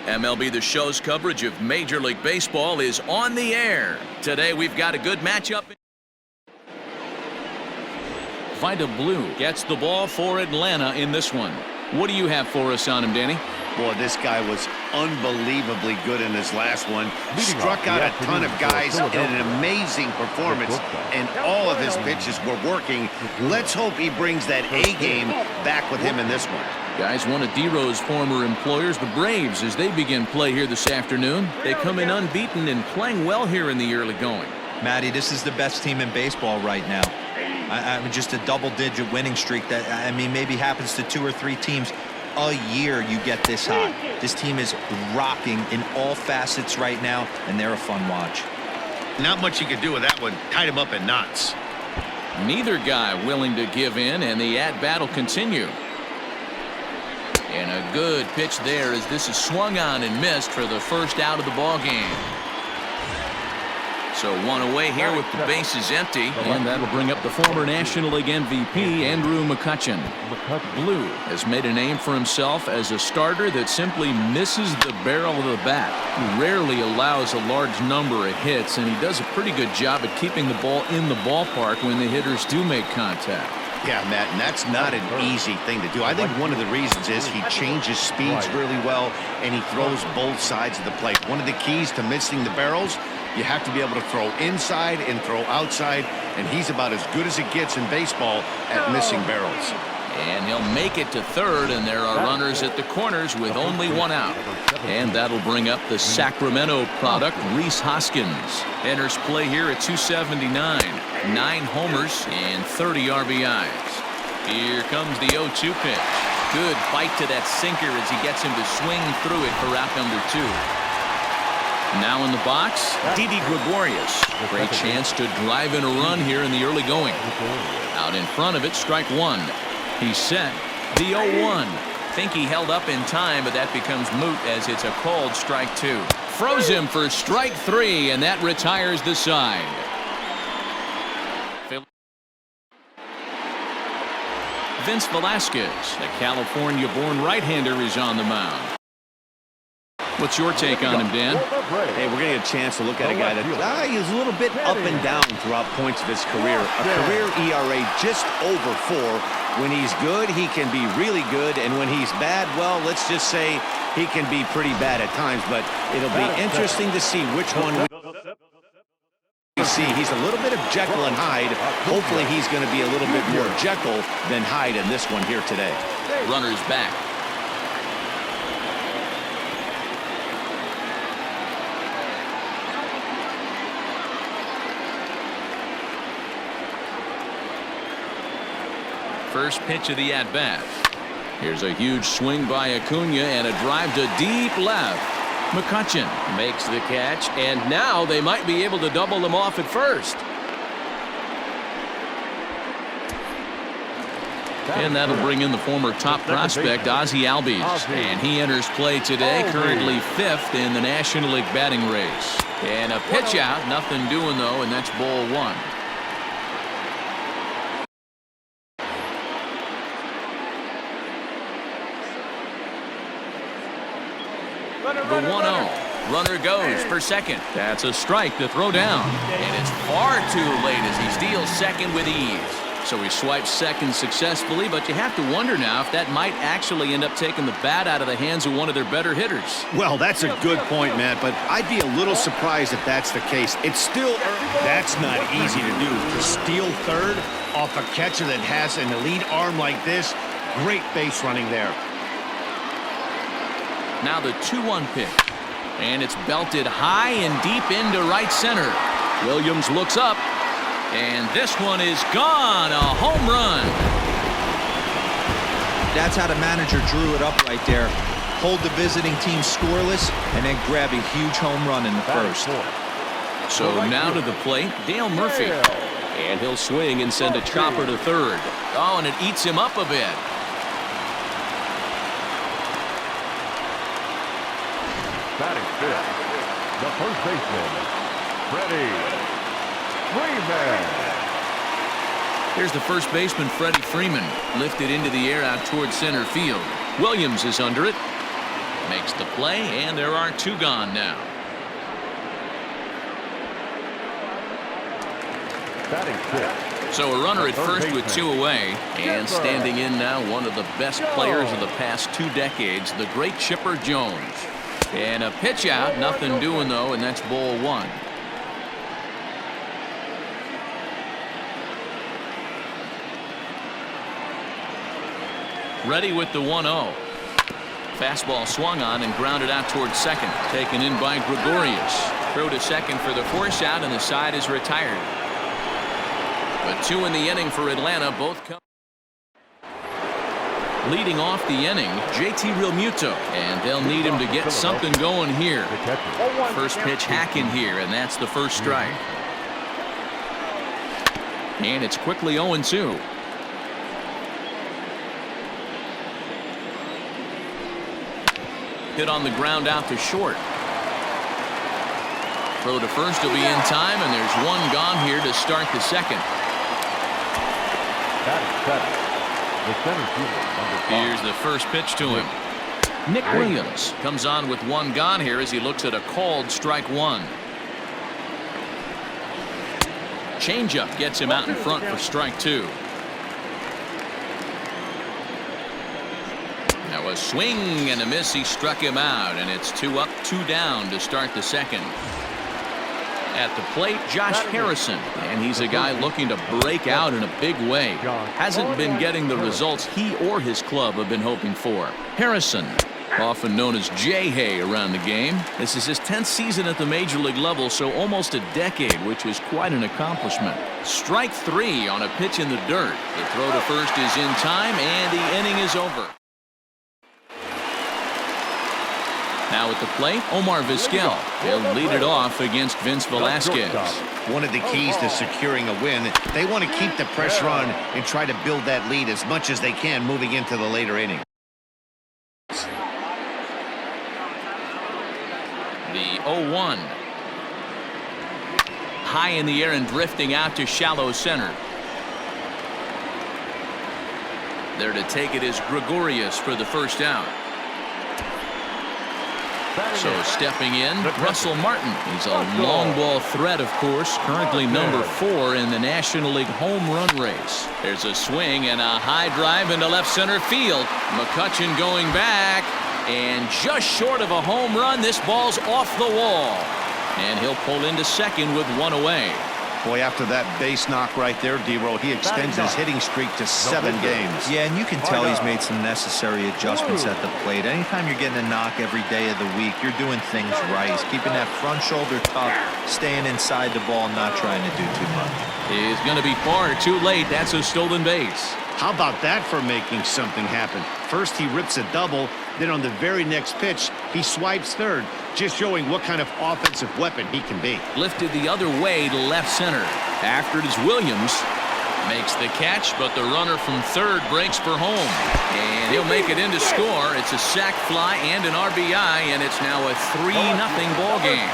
MLB The Show's coverage of Major League Baseball is on the air. Today we've got a good matchup. Vida Blue gets the ball for Atlanta in this one. What do you have for us on him, Danny? Boy, this guy was unbelievably good in his last one. Struck out a ton of guys in an amazing performance, and all of his pitches were working. Let's hope he brings that A game back with him in this one. Guys, one of D-Row's former employers, the Braves, as they begin play here this afternoon. They come in unbeaten and playing well here in the early going. Matty, this is the best team in baseball right now. I mean, just a double-digit winning streak that, I mean, maybe happens to 2 or 3 teams a year. You get this hot. This team is rocking in all facets right now, and they're a fun watch. Not much you could do with that one. Tied him up in knots. Neither guy willing to give in, and the at-bat will continue. And a good pitch there as this is swung on and missed for the first out of the ball game. So one away here with the bases empty, and that'll bring up the former National League MVP, Andrew McCutchen. Blue has made a name for himself as a starter that simply misses the barrel of the bat. He rarely allows a large number of hits, and he does a pretty good job at keeping the ball in the ballpark when the hitters do make contact. Yeah, Matt, and that's not an easy thing to do. I think one of the reasons is he changes speeds really well, and he throws both sides of the plate. One of the keys to missing the barrels, you have to be able to throw inside and throw outside, and he's about as good as it gets in baseball at missing barrels. And he'll make it to third, and there are runners at the corners with only one out. And that'll bring up the Sacramento product, Rhys Hoskins. Enters play here at 279, 9 homers and 30 RBIs. Here comes the 0-2 pitch. Good bite to that sinker as he gets him to swing through it for out number 2. Now in the box, Didi Gregorius. Great chance to drive in a run here in the early going. Out in front of it, strike 1. He's set. The 0-1. Think he held up in time, but that becomes moot as it's a called strike 2. Froze him for strike 3, and that retires the side. Vince Velasquez, the California-born right-hander, is on the mound. What's your take on him, Dan? Hey, we're going to get a chance to look at a guy that he's a little bit up and down throughout points of his career. A career ERA just over 4. When he's good, he can be really good, and when he's bad, well, let's just say he can be pretty bad at times, but it'll be interesting to see which one we see. He's a little bit of Jekyll and Hyde. Hopefully he's going to be a little bit more Jekyll than Hyde in this one here today. Runner's back. First pitch of the at-bat. Here's a huge swing by Acuna and a drive to deep left. McCutchen makes the catch, and now they might be able to double them off at first. And that'll bring in the former top prospect, Ozzie Albies. And he enters play today, currently 5th in the National League batting race. And a pitch out, nothing doing though, and that's ball 1. The 1-0. Runner goes for second. That's a strike to throw down. And it's far too late as he steals second with ease. So he swipes second successfully, but you have to wonder now if that might actually end up taking the bat out of the hands of one of their better hitters. Well, that's a good point, Matt, but I'd be a little surprised if that's the case. It's still, that's not easy to do. To steal third off a catcher that has an elite arm like this, great base running there. Now the 2-1 pitch, and it's belted high and deep into right center. Williams looks up, and this one is gone, a home run. That's how the manager drew it up right there. Hold the visiting team scoreless, and then grab a huge home run in the first. So now to the plate, Dale Murphy. And he'll swing and send a chopper to third. Oh, and it eats him up a bit. Batting 5th, the first baseman, Freddie Freeman. Here's the first baseman, Freddie Freeman, lifted into the air out towards center field. Williams is under it. Makes the play, and there are 2 gone now. So a runner at first with 2 away, and standing in now one of the best players of the past 2 decades, the great Chipper Jones. And a pitch out, nothing doing though, and that's ball 1. Ready with the 1-0. Fastball swung on and grounded out towards second. Taken in by Gregorius. Throw to second for the force out, and the side is retired. But 2 in the inning for Atlanta, both come. Leading off the inning, JT Realmuto, and they'll need him to get something going here. First pitch hacking here, and that's the first strike. And it's quickly 0-2. Hit on the ground out to short. Throw to first will be in time, and there's 1 gone here to start the second. Here's the first pitch to him. Nick Williams comes on with 1 gone here as he looks at a called strike 1. Changeup gets him out in front for strike 2. Now a swing and a miss. He struck him out, and it's 2 up, 2 down to start the second. At the plate, Josh Harrison, and he's a guy looking to break out in a big way. Hasn't been getting the results he or his club have been hoping for. Harrison, often known as J-Hay around the game. This is his 10th season at the major league level, so almost a decade, which is quite an accomplishment. Strike 3 on a pitch in the dirt. The throw to first is in time, and the inning is over. Now at the plate, Omar Vizquel. He'll lead it off against Vince Velasquez. One of the keys to securing a win, they want to keep the pressure on and try to build that lead as much as they can moving into the later innings. The 0-1. High in the air and drifting out to shallow center. There to take it is Gregorius for the first out. So stepping in, Russell Martin. He's a long ball threat, of course, currently number 4 in the National League home run race. There's a swing and a high drive into left center field. McCutchen going back, and just short of a home run. This ball's off the wall, and he'll pull into second with 1 away. Boy, after that base knock right there, D-Roll, he extends his hitting streak to 7 games. Yeah, and you can tell he's made some necessary adjustments at the plate. Anytime you're getting a knock every day of the week, you're doing things right. He's keeping that front shoulder tucked, staying inside the ball, not trying to do too much. He's going to be far too late. That's a stolen base. How about that for making something happen? First he rips a double, then on the very next pitch he swipes third, just showing what kind of offensive weapon he can be. Lifted the other way to left center. After it is Williams. Makes the catch, but the runner from third breaks for home. And he'll make it in to score. It's a sac fly and an RBI, and it's now a 3-0 ball game.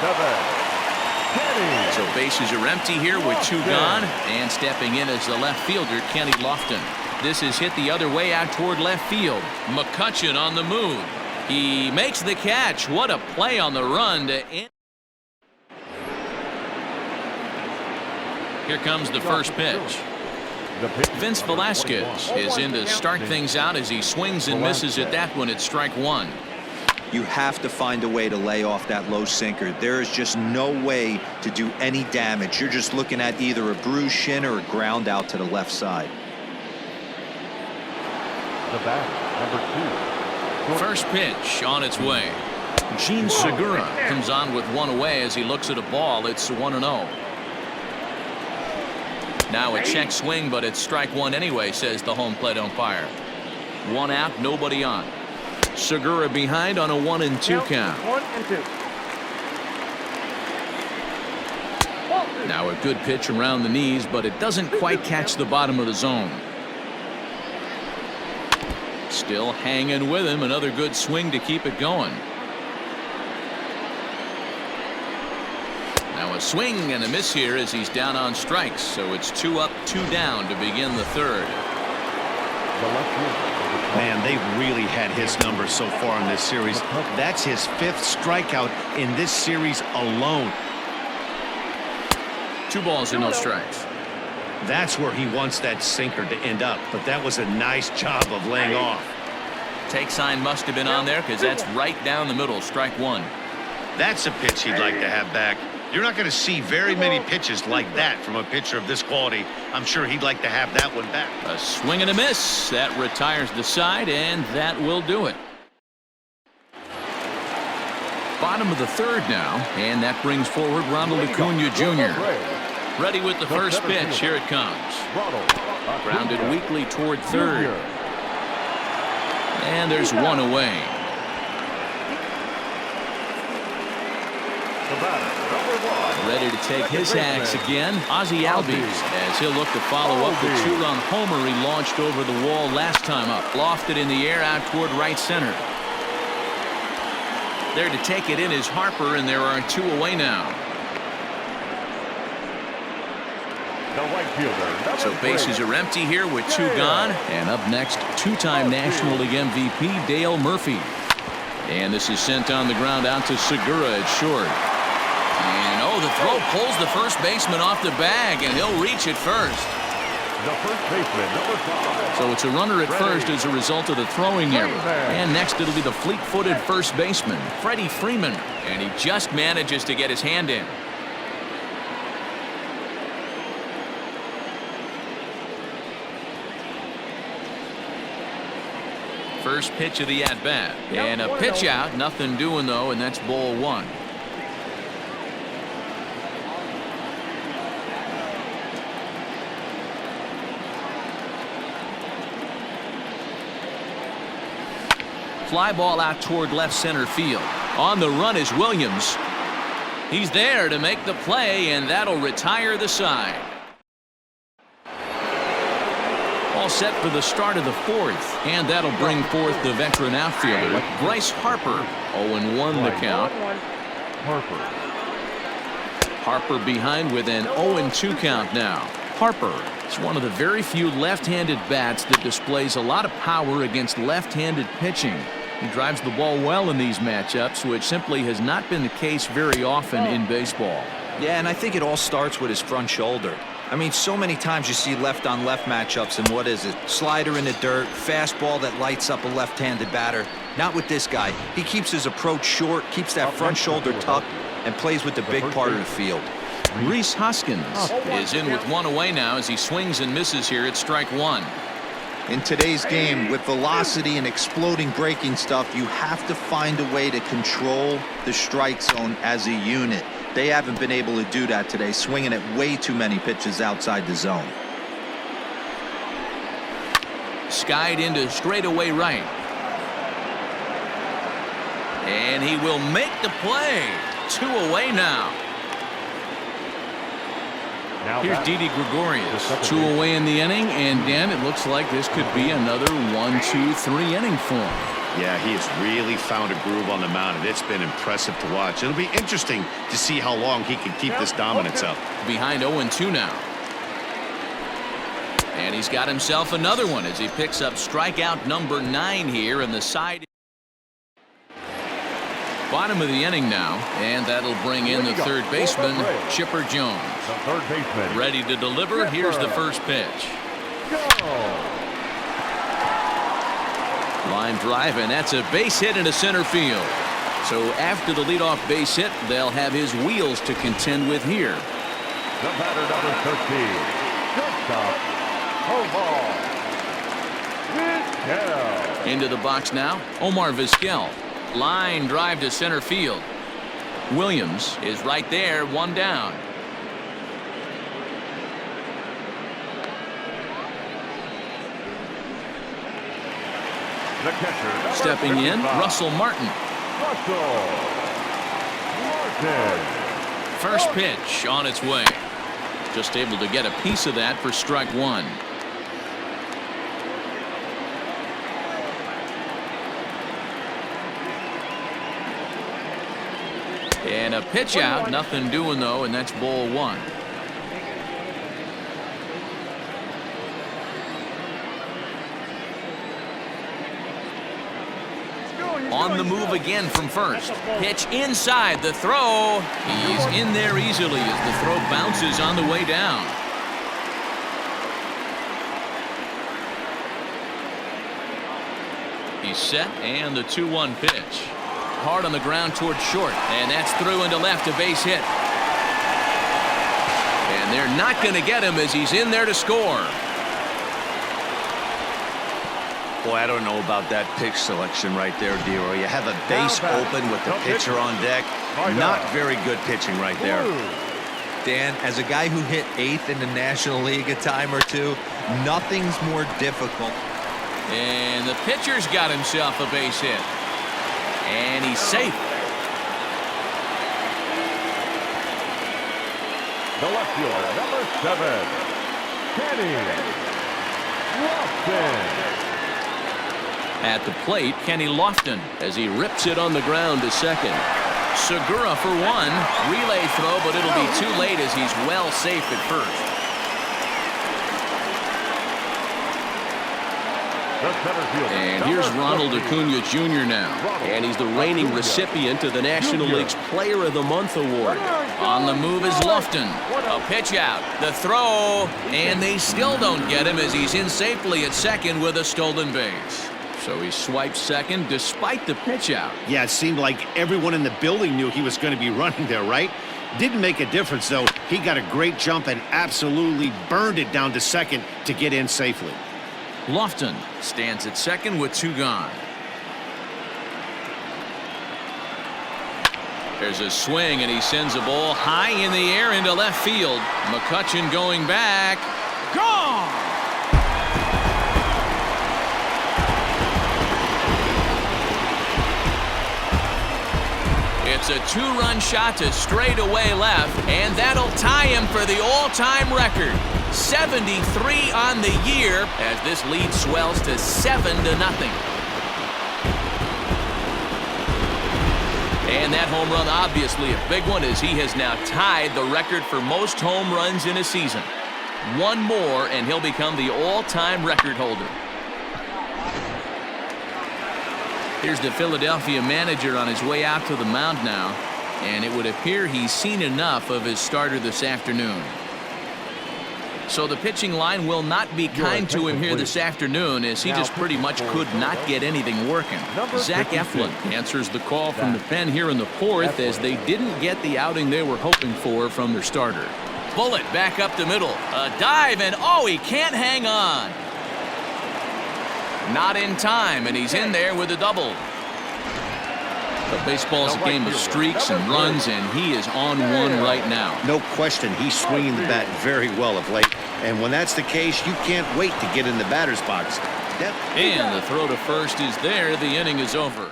So bases are empty here with 2 gone, and stepping in is the left fielder, Kenny Lofton. This is hit the other way out toward left field. McCutchen on the move. He makes the catch. What a play on the run to end. Here comes the first pitch. Vince Velasquez is in to start things out as he swings and misses at that one at strike 1. You have to find a way to lay off that low sinker. There is just no way to do any damage. You're just looking at either a bruised shin or a ground out to the left side. The bat, number 2. First pitch on its way. Gene Segura comes on with 1 away as he looks at a ball. It's 1-0. Now a check swing, but it's strike 1 anyway, says the home plate umpire. 1 out, nobody on. Segura behind on a 1-2 count. 1-2. Now a good pitch around the knees, but it doesn't quite catch the bottom of the zone. Still hanging with him. Another good swing to keep it going. Now a swing and a miss here as he's down on strikes. So it's 2 up, 2 down to begin the third. The left fielder. Man, they've really had his number so far in this series. That's his 5th strikeout in this series alone. 2 balls and no strikes. That's where he wants that sinker to end up, but that was a nice job of laying off. Take sign must have been on there because that's right down the middle. Strike 1. That's a pitch he'd like to have back. You're not going to see very many pitches like that from a pitcher of this quality. I'm sure he'd like to have that one back. A swing and a miss. That retires the side, and that will do it. Bottom of the 3rd now, and that brings forward Ronald Acuna Jr. Ready with the first pitch. Here it comes. Grounded weakly toward 3rd. And there's one away. Ready to take his axe again, Ozzie Albies, as he'll look to follow up the 2-run homer he launched over the wall last time up. Lofted in the air out toward right center. There to take it in is Harper, and there are 2 away now. So bases are empty here with 2 gone. And up next, 2-time National League MVP Dale Murphy. And this is sent on the ground out to Segura at short. And the throw pulls the first baseman off the bag, and he'll reach it first. The first baseman, number 5. So it's a runner at first as a result of the throwing error. And next it'll be the fleet-footed first baseman, Freddie Freeman. And he just manages to get his hand in. First pitch of the at-bat. And a pitch out. Nothing doing, though, and that's ball 1. Fly ball out toward left center field. On the run is Williams. He's there to make the play, and that'll retire the side. All set for the start of the 4th, and that'll bring forth the veteran outfielder, Bryce Harper. 0-1 the count. Harper behind with an 0-2 count now. Harper is one of the very few left-handed bats that displays a lot of power against left-handed pitching. He drives the ball well in these matchups, which simply has not been the case very often in baseball. Yeah, and I think it all starts with his front shoulder. I mean, so many times you see left-on-left matchups, and what is it? Slider in the dirt, fastball that lights up a left-handed batter. Not with this guy. He keeps his approach short, keeps that front shoulder tucked, and plays with the big part of the field. Rhys Hoskins is in with 1 away now as he swings and misses here at strike 1. In today's game, with velocity and exploding breaking stuff, you have to find a way to control the strike zone as a unit. They haven't been able to do that today, swinging at way too many pitches outside the zone. Skied into straightaway right. And he will make the play. 2 away now. Here's Didi Gregorius. 2 away in the inning, and Dan, it looks like this could be another 1-2-3 inning for him. Yeah, he has really found a groove on the mound, and it's been impressive to watch. It'll be interesting to see how long he can keep this dominance up. Behind 0-2 now. And he's got himself another one as he picks up strikeout number 9 here in the side. Bottom of the inning now, and that'll bring in the 3rd baseman, Chipper Jones. The 3rd baseman. Ready to deliver. Here's the first pitch. Line drive, and that's a base hit into center field. So after the leadoff base hit, they'll have his wheels to contend with here. The batter, number 13. Shortstop, Omar Vizquel. Into the box now, Omar Vizquel. Line drive to center field. Williams is right there, 1 down. The catcher, Stepping in, Russell Martin. First pitch on its way. Just able to get a piece of that for strike 1. And a pitch out, nothing doing though, and that's ball 1. On the move again from first. Pitch inside. The throw. He's in there easily as the throw bounces on the way down. He's set, and the 2-1 pitch. Hard on the ground towards short, and that's through into left, a base hit. And they're not going to get him as he's in there to score. Boy, I don't know about that pitch selection right there, Dero. You have a base open with the pitcher on deck. Not very good pitching right there. Dan, as a guy who hit 8th in the National League a time or two, nothing's more difficult. And the pitcher's got himself a base hit. And he's safe. The left fielder, number 7, Kenny Lofton. At the plate, Kenny Lofton as he rips it on the ground to second. Segura for one. Relay throw, but it'll be too late as he's well safe at first. And here's Ronald Acuna Jr. now. And he's the reigning recipient of the National League's Player of the Month award. On the move is Lofton. A pitch out. The throw. And they still don't get him as he's in safely at second with a stolen base. So he swipes second despite the pitch out. Yeah, it seemed like everyone in the building knew he was going to be running there, right? Didn't make a difference, though. He got a great jump and absolutely burned it down to second to get in safely. Lofton stands at second with 2 gone. There's a swing, and he sends a ball high in the air into left field. McCutchen going back. Gone! It's a 2-run shot to straightaway left, and that'll tie him for the all-time record. 73 on the year as this lead swells to 7-0. And that home run, obviously a big one, as he has now tied the record for most home runs in a season. One more, and he'll become the all-time record holder. Here's the Philadelphia manager on his way out to the mound now, and it would appear he's seen enough of his starter this afternoon. So the pitching line will not be kind to him here this afternoon, as he just pretty much could not get anything working. Zach Eflin answers the call from the pen here in the 4th, as they didn't get the outing they were hoping for from their starter. Bullet back up the middle. A dive, and oh, he can't hang on. Not in time, and he's in there with a double. But baseball's a game of streaks and runs, and he is on one right now. No question, he's swinging the bat very well of late. And when that's the case, you can't wait to get in the batter's box. And the throw to first is there. The inning is over.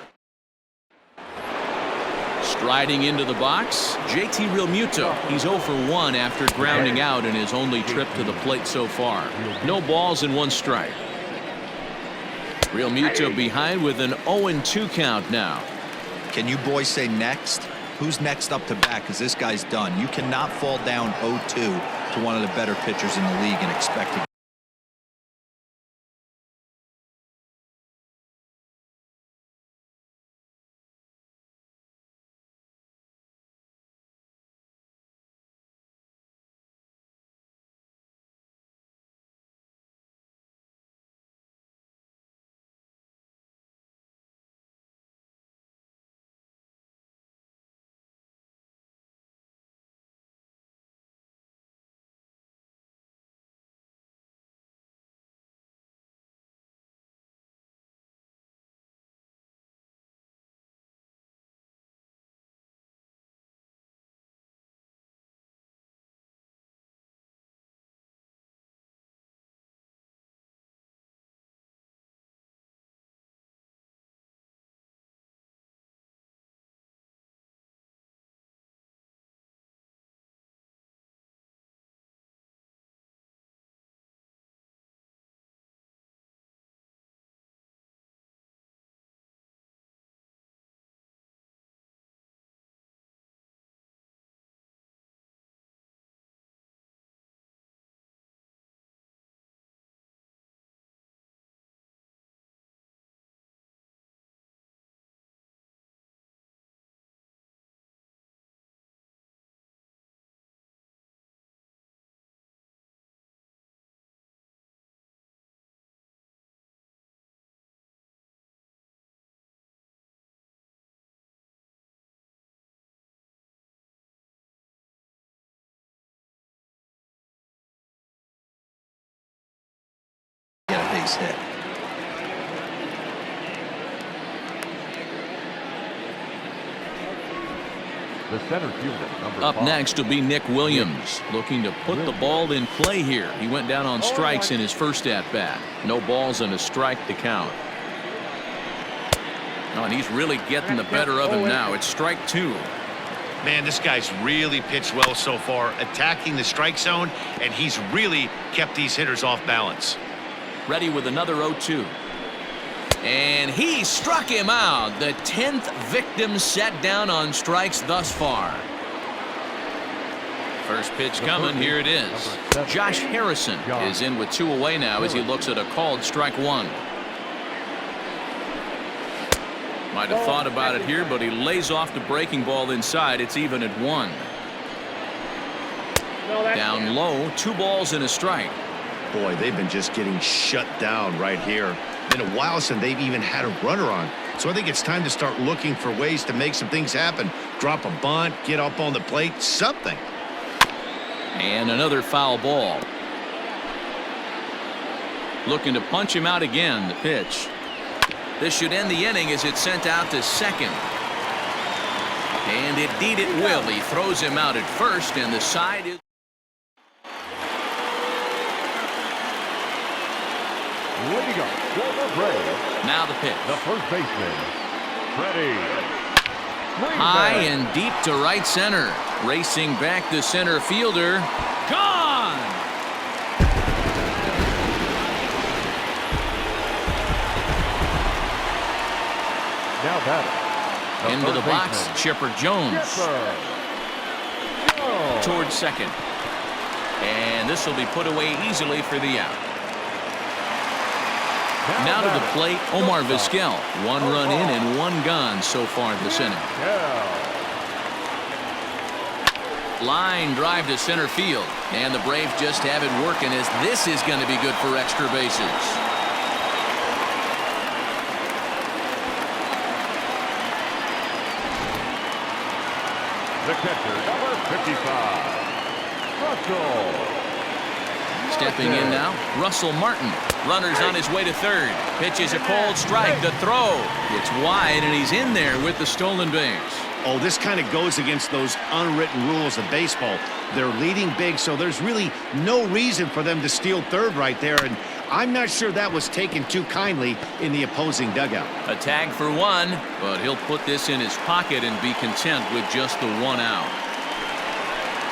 Striding into the box, JT Realmuto. He's 0 for 1 after grounding out in his only trip to the plate so far. No balls and 1 strike. Realmuto behind with an 0-2 count now. Can you boys say next? Who's next up to bat? Because this guy's done. You cannot fall down 0-2 to one of the better pitchers in the league and expect to base hit. The center fielder, number Up 5. next will be Nick Williams, looking to put the ball in play here. He went down on strikes in his first at-bat. No balls and a strike to count. Oh, and he's really getting the better of him now. It's strike 2. Man, this guy's really pitched well so far, attacking the strike zone, and he's really kept these hitters off balance. Ready with another 0-2. And he struck him out. The 10th victim set down on strikes thus far. First pitch coming. Here it is. Josh Harrison is in with 2 away now as he looks at a called strike 1. Might have thought about it here, but he lays off the breaking ball inside. It's even at 1. Down low, 2 balls and a strike. Boy, they've been just getting shut down right here. Been a while since they've even had a runner on. So I think it's time to start looking for ways to make some things happen. Drop a bunt, get up on the plate, something. And another foul ball. Looking to punch him out again. The pitch. This should end the inning as it's sent out to second. And indeed it will. He throws him out at first, and the side is. Leading up for the Braves, Now the pitch. the first baseman, Freddie. High and deep to right center. Racing back the center fielder. Gone! Now batting. Into the box, baseman, Chipper Jones. Chipper Jones. Towards second. And this will be put away easily for the out. Now to the plate, Omar Vizquel. 1 run in and 1 gone so far this inning. Line drive to center field. And the Braves just have it working as this is going to be good for extra bases. The catcher, number 55, Russell. Stepping in now, Russell Martin. Runners on his way to third. Pitches a cold strike. The throw. It's wide, and he's in there with the stolen base. Oh, this kind of goes against those unwritten rules of baseball. They're leading big, so there's really no reason for them to steal third right there, and I'm not sure that was taken too kindly in the opposing dugout. A tag for 1, but he'll put this in his pocket and be content with just the 1 out.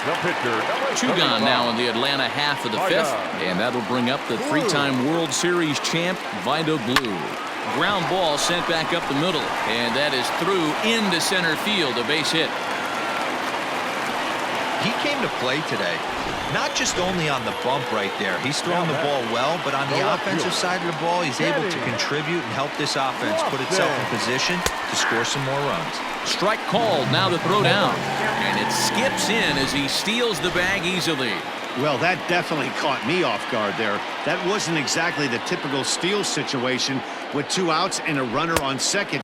The pitcher, number 2 gone now in the Atlanta half of the 5th, and that'll bring up the 3-time World Series champ, Vida Blue. Ground ball sent back up the middle, and that is through into center field, a base hit. He came to play today, not just only on the bump right there. He's throwing the ball well, but on the offensive side of the ball, he's able to contribute and help this offense put itself in position to score some more runs. Strike called, now the throw down. And it skips in as he steals the bag easily. Well, that definitely caught me off guard there. That wasn't exactly the typical steal situation with 2 outs and a runner on second.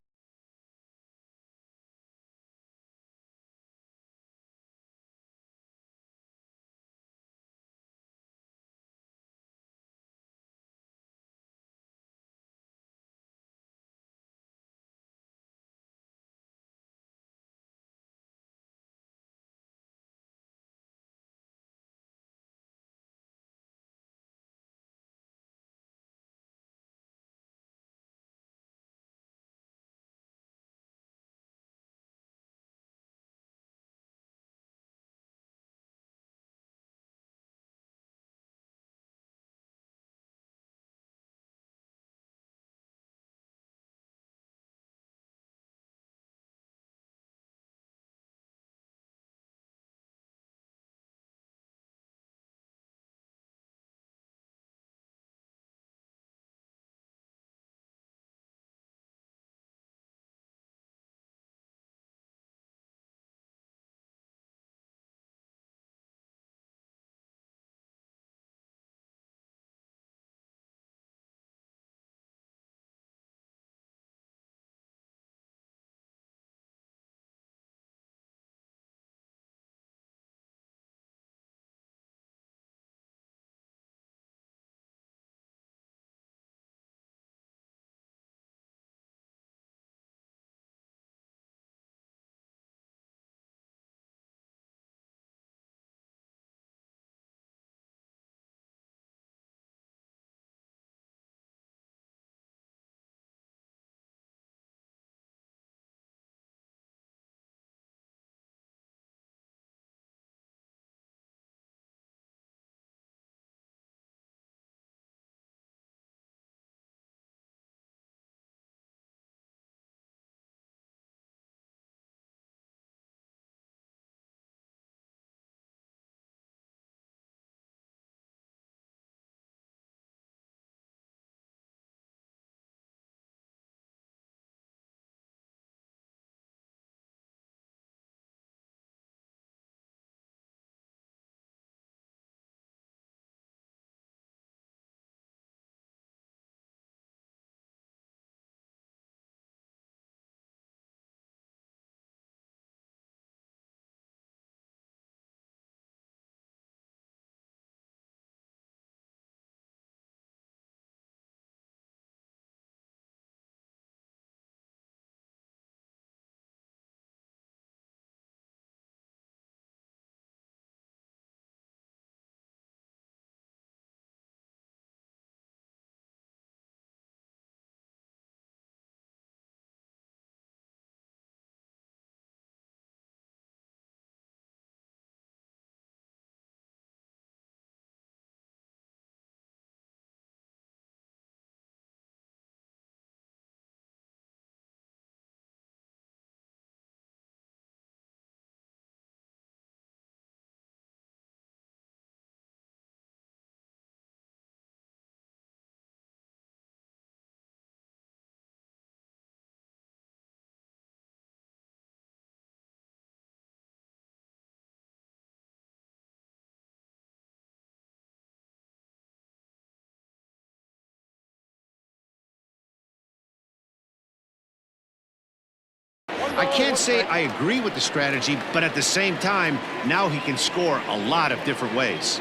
I can't say I agree with the strategy, but at the same time, now he can score a lot of different ways.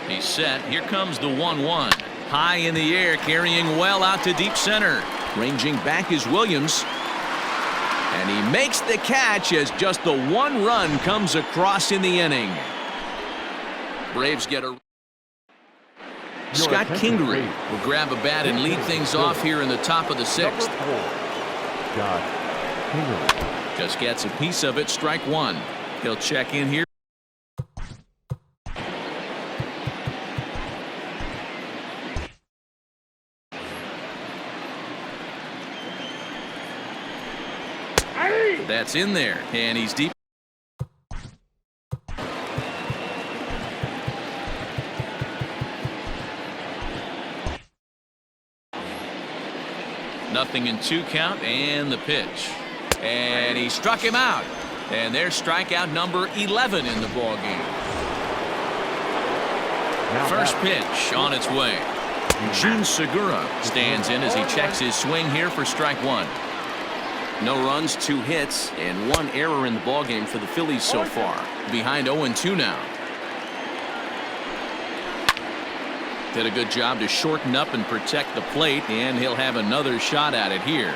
He's set. Here comes the 1-1. High in the air, carrying well out to deep center. Ranging back is Williams. And he makes the catch as just the one run comes across in the inning. Braves get a... Scott Kingery will grab a bat and lead things off here in the top of the 6th. Just gets a piece of it, strike one. He'll check in here. That's in there, and he's deep. Nothing in 2 count, and the pitch. And he struck him out. And there's strikeout number 11 in the ball game. First pitch on its way. Jun Segura stands in as he checks his swing here for strike one. No runs, 2 hits, and 1 error in the ballgame for the Phillies so far. Behind 0-2 now. Did a good job to shorten up and protect the plate, and he'll have another shot at it here.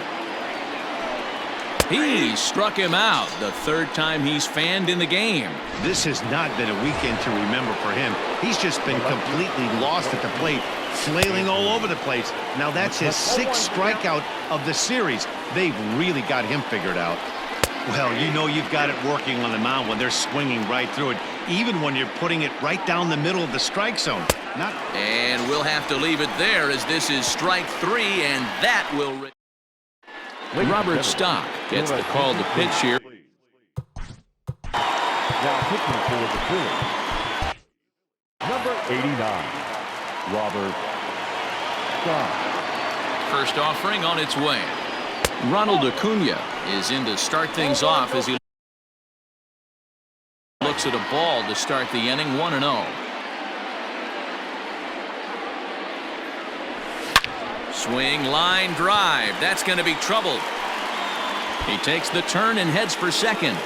He struck him out, the 3rd time he's fanned in the game. This has not been a weekend to remember for him. He's just been completely lost at the plate, flailing all over the place. Now that's his 6th strikeout of the series. They've really got him figured out. Well, you know you've got it working on the mound when they're swinging right through it, even when you're putting it right down the middle of the strike zone. And we'll have to leave it there as this is strike 3, and that will... Robert Stock gets the call to pitch here. Now pitching for the Phillies, number 89, Robert Stock. First offering on its way. Ronald Acuna is in to start things off as he looks at a ball to start the inning. 1-0. Swing, line drive. That's going to be trouble. He takes the turn and heads for second.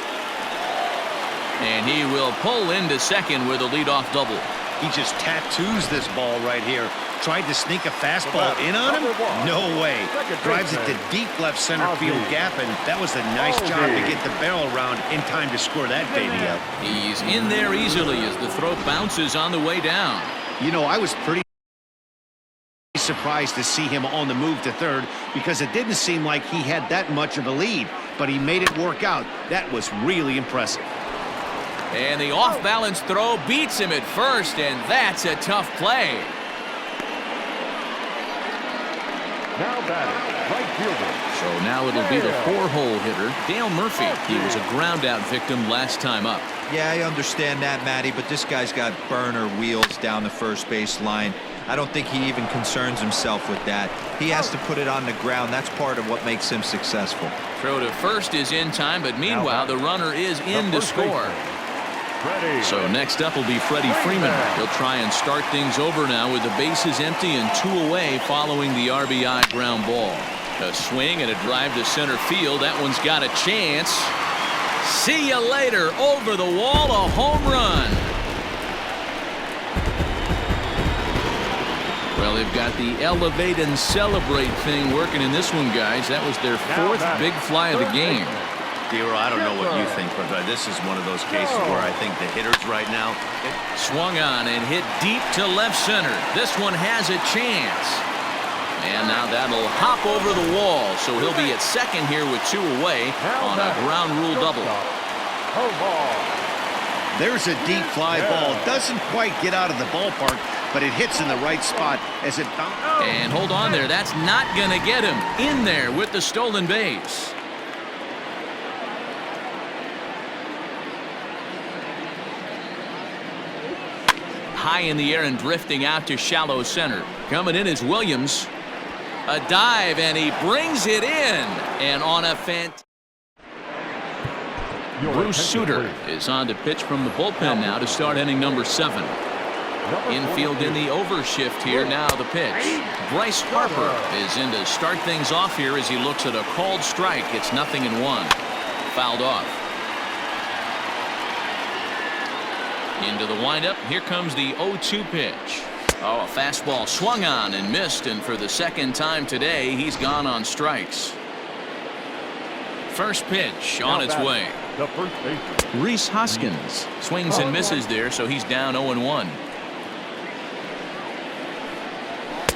And he will pull into second with a leadoff double. He just tattoos this ball right here. Tried to sneak a fastball in on him? No way. Drives it to deep left center field gap, and that was a nice job to get the barrel around in time to score that baby up. He's in there easily as the throw bounces on the way down. You know, I was pretty surprised to see him on the move to third because it didn't seem like he had that much of a lead, but he made it work out. That was really impressive. And the off-balance throw beats him at first, and that's a tough play. Now batting, right fielder. So now it'll be the 4-hole hitter, Dale Murphy. He was a ground-out victim last time up. Yeah, I understand that, Matty, but this guy's got burner wheels down the first base line. I don't think he even concerns himself with that. He has to put it on the ground. That's part of what makes him successful. Throw to first is in time, but meanwhile the runner is in to score. So next up will be Freddie Freeman. He'll try and start things over now with the bases empty and 2 away following the RBI ground ball. A swing and a drive to center field. That one's got a chance. See you later. Over the wall, a home run. Well, they've got the elevate and celebrate thing working in this one, guys. That was their 4th big fly of the game. Dero, I don't know what you think, but this is one of those cases where I think the hitters right now... Swung on and hit deep to left center. This one has a chance. And now that'll hop over the wall, so he'll be at second here with 2 away on a ground rule double. There's a deep fly ball. Doesn't quite get out of the ballpark, but it hits in the right spot as it bounces. And hold on there. That's not going to get him in there with the stolen base. High in the air and drifting out to shallow center. Coming in is Williams. A dive, and he brings it in. And on a Bruce Sutter is on to pitch from the bullpen now to start inning number 7. Infield in the overshift here. Now the pitch. Bryce Harper is in to start things off here as he looks at a called strike. It's 0-1. fouled off. Into the windup. Here comes the 0-2 pitch. Oh, a fastball swung on and missed, and for the second time today, he's gone on strikes. First pitch on its way. The first baseman. Rhys Hoskins swings and misses there, so he's down 0-1.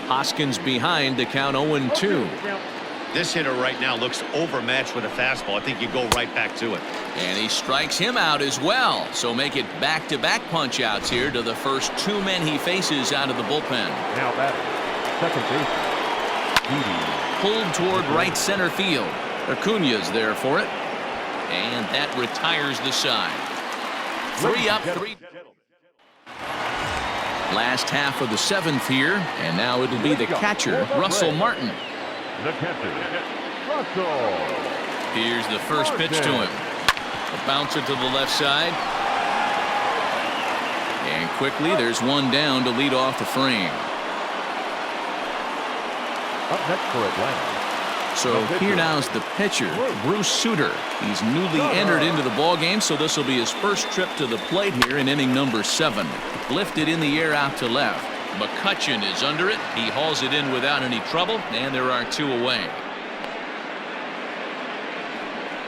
Hoskins behind the count 0-2. This hitter right now looks overmatched with a fastball. I think you go right back to it. And he strikes him out as well. So make it back-to-back punch-outs here to the first two men he faces out of the bullpen. Now batting, second baseman. Pulled toward right center field. Acuna's there for it. And that retires the side. 3 up, 3. Last half of the seventh here. And now it'll be the catcher, Russell Martin. The catcher, Russell. Here's the first pitch to him. A bouncer to the left side. And quickly there's one down to lead off the frame. Up next for Atlanta. So here now is the pitcher, Bruce Sutter. He's newly entered into the ballgame, so this will be his first trip to the plate here in inning number 7. Lifted in the air out to left. McCutchen is under it. He hauls it in without any trouble, and there are 2 away.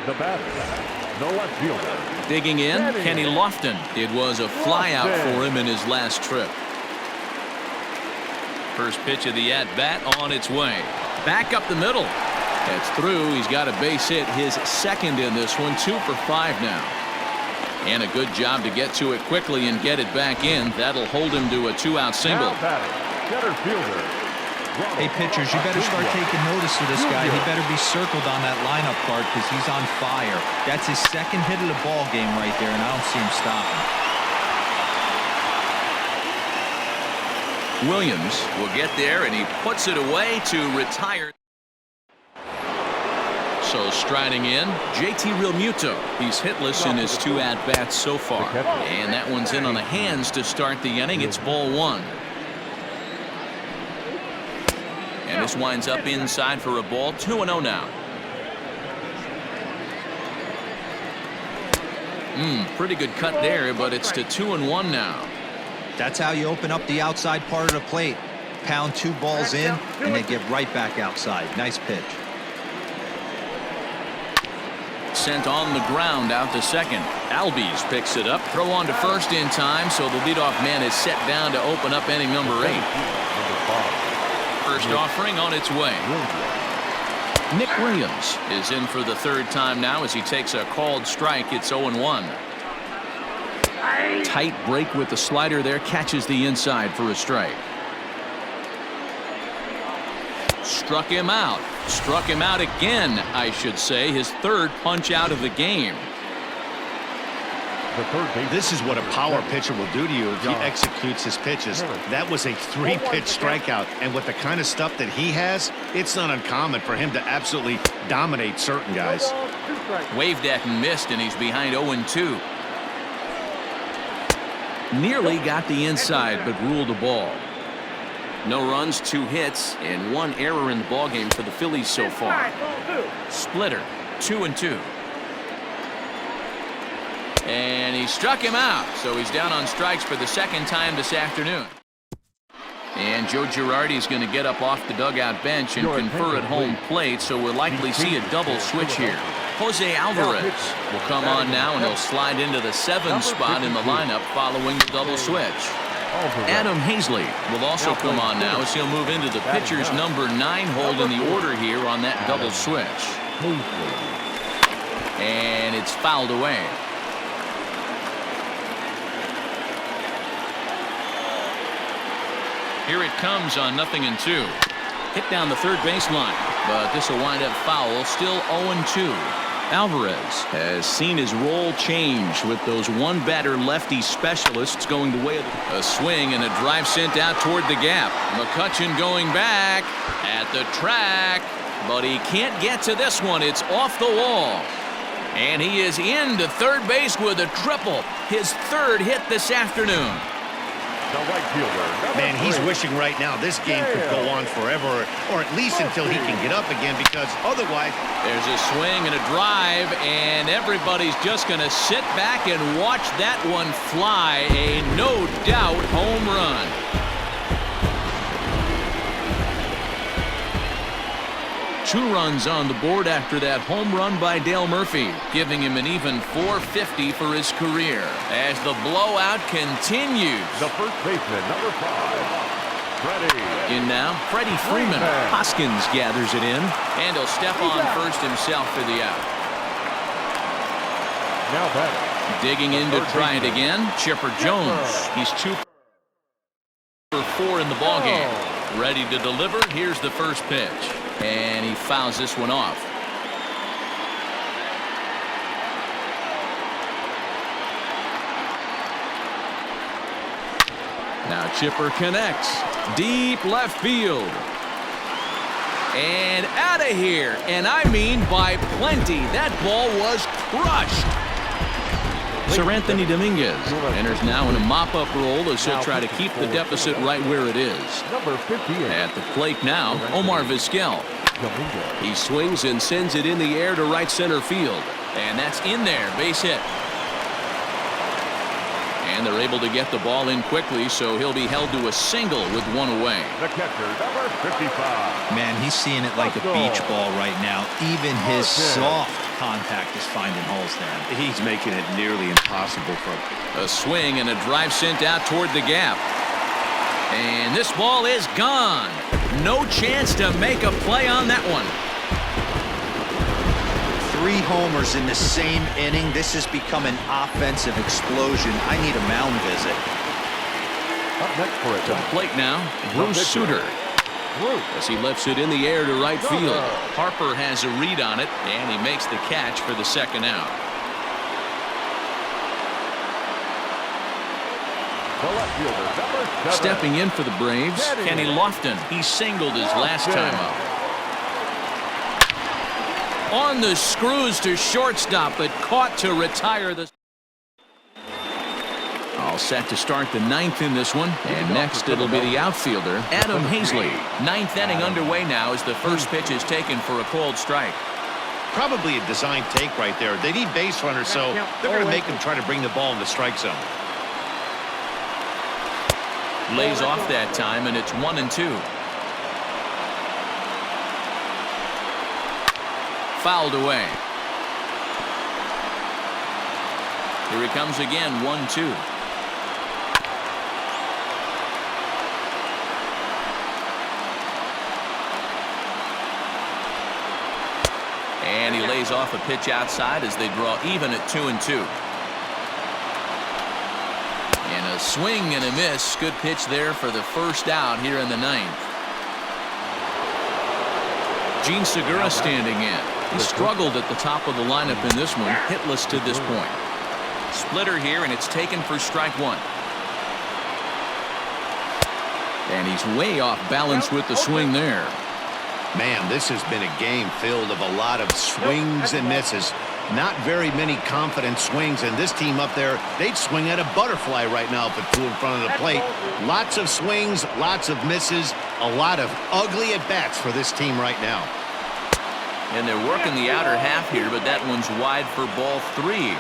The batter, the left fielder. Digging in, Kenny Lofton. It was a flyout for him in his last trip. First pitch of the at-bat on its way. Back up the middle. That's through. He's got a base hit, his second in this one. 2 for 5 now. And a good job to get to it quickly and get it back in. That'll hold him to a 2-out single. Now batting, center fielder. Hey, pitchers, you better start taking notice of this guy. He better be circled on that lineup card because he's on fire. That's his second hit of the ball game right there, and I don't see him stopping. Williams will get there, and he puts it away to retire. So striding in, JT Realmuto. He's hitless in his 2 at-bats so far. And that one's in on the hands to start the inning. It's ball 1. And this winds up inside for a ball. 2-0 now. Pretty good cut there, but it's to 2-1 now. That's how you open up the outside part of the plate. Pound 2 balls in, and they get right back outside. Nice pitch. Sent on the ground out to second. Albies picks it up. Throw on to first in time, so the leadoff man is set down to open up inning number 8. First offering on its way. Nick Williams is in for the 3rd time now as he takes a called strike. It's 0-1. Tight break with the slider there. Catches the inside for a strike. Struck him out. Struck him out again, I should say. His 3rd punch out of the game. This is what a power pitcher will do to you if he executes his pitches. That was a 3-pitch strikeout, and with the kind of stuff that he has, it's not uncommon for him to absolutely dominate certain guys. Waved at and missed, and he's behind 0-2. Nearly got the inside, but ruled the ball. No runs, 2 hits, and 1 error in the ballgame for the Phillies so far. Splitter, 2-2. And he struck him out, so he's down on strikes for the 2nd time this afternoon. And Joe Girardi's going to get up off the dugout bench and confer at home plate, so we'll likely see a double switch here. Jose Alvarez will come on now, and he'll slide into the 7th spot in the lineup following the double switch. Adam Hazley will also come on now as he'll move into the pitcher's number 9 hold in the order here on that double switch. And it's fouled away. Here it comes on 0-2. Hit down the 3rd baseline, but this will wind up foul. Still 0-2. Alvarez has seen his role change with those 1-batter lefty specialists going the way of a swing and a drive sent out toward the gap. McCutchen going back at the track, but he can't get to this one. It's off the wall. And he is into 3rd base with a triple. His 3rd hit this afternoon. the right fielder. Man, he's 3. wishing right now this game could go on forever, or at least until he can get up again, because otherwise... There's a swing and a drive, and everybody's just going to sit back and watch that one fly. A no-doubt home run. Two runs on the board after that home run by Dale Murphy, giving him an even .450 for his career. As the blowout continues. The first baseman, number 5, Freddie. In now, Freddie Freeman. Hoskins gathers it in, and he'll step on first himself for the out. Now batting. Digging in to try it again, Chipper Jones. He's 2 for 4 in the ballgame. Ready to deliver. Here's the first pitch. And he fouls this one off. Now Chipper connects. Deep left field. And out of here. And I mean by plenty. That ball was crushed. Sir Anthony Dominguez enters now in a mop-up role as he'll try to keep the deficit right where it is. Number 58. At the plate now, Omar Vizquel. He swings and sends it in the air to right center field. And that's in there, base hit. And they're able to get the ball in quickly, so he'll be held to a single with one away. The catcher, number 55. Man, he's seeing it like a beach ball right now. Even his soft contact is finding holes there. He's making it nearly impossible for him. A swing and a drive sent out toward the gap. And this ball is gone. No chance to make a play on that one. 3 homers in the same inning. This has become an offensive explosion. I need a mound visit. Up next for it. To the plate now, Bruce Sutter. As he lifts it in the air to right field. Harper has a read on it, and he makes the catch for the second out. The left fielder, number 7. Stepping in for the Braves, Kenny Lofton. He singled his last time up. On the screws to shortstop, but caught to retire the... All set to start the 9th in this one. And next it'll be the outfielder, Adam Hazley. 9th inning underway now as the first pitch is taken for a called strike. Probably a design take right there. They need base runners, so they're going to make them try to bring the ball in the strike zone. Lays off that time, and it's 1-2. Fouled away. Here he comes again, 1-2. And he lays off a pitch outside as they draw even at 2-2. And a swing and a miss. Good pitch there for the first out here in the 9th. Gene Segura standing in. He struggled at the top of the lineup in this one, hitless to this point. Splitter here, and it's taken for strike 1. And he's way off balance with the swing there. Man, this has been a game filled of a lot of swings and misses. Not very many confident swings, and this team up there, they'd swing at a butterfly right now if it flew in front of the plate. Lots of swings, lots of misses, a lot of ugly at-bats for this team right now. And they're working the outer half here, but that one's wide for ball 3.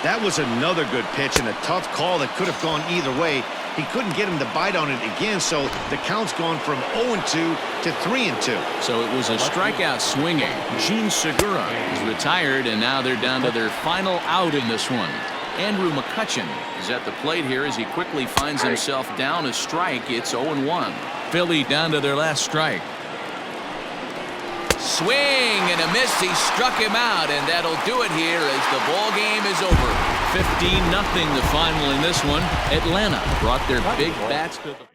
That was another good pitch and a tough call that could have gone either way. He couldn't get him to bite on it again, so the count's gone from 0-2 to 3-2. So it was a strikeout swinging. Gene Segura is retired, and now they're down to their final out in this one. Andrew McCutchen is at the plate here as he quickly finds himself down a strike. It's 0-1. Philly down to their last strike. Swing and a miss. He struck him out, and that'll do it here as the ball game is over. 15-0 the final in this one. Atlanta brought their big bats to the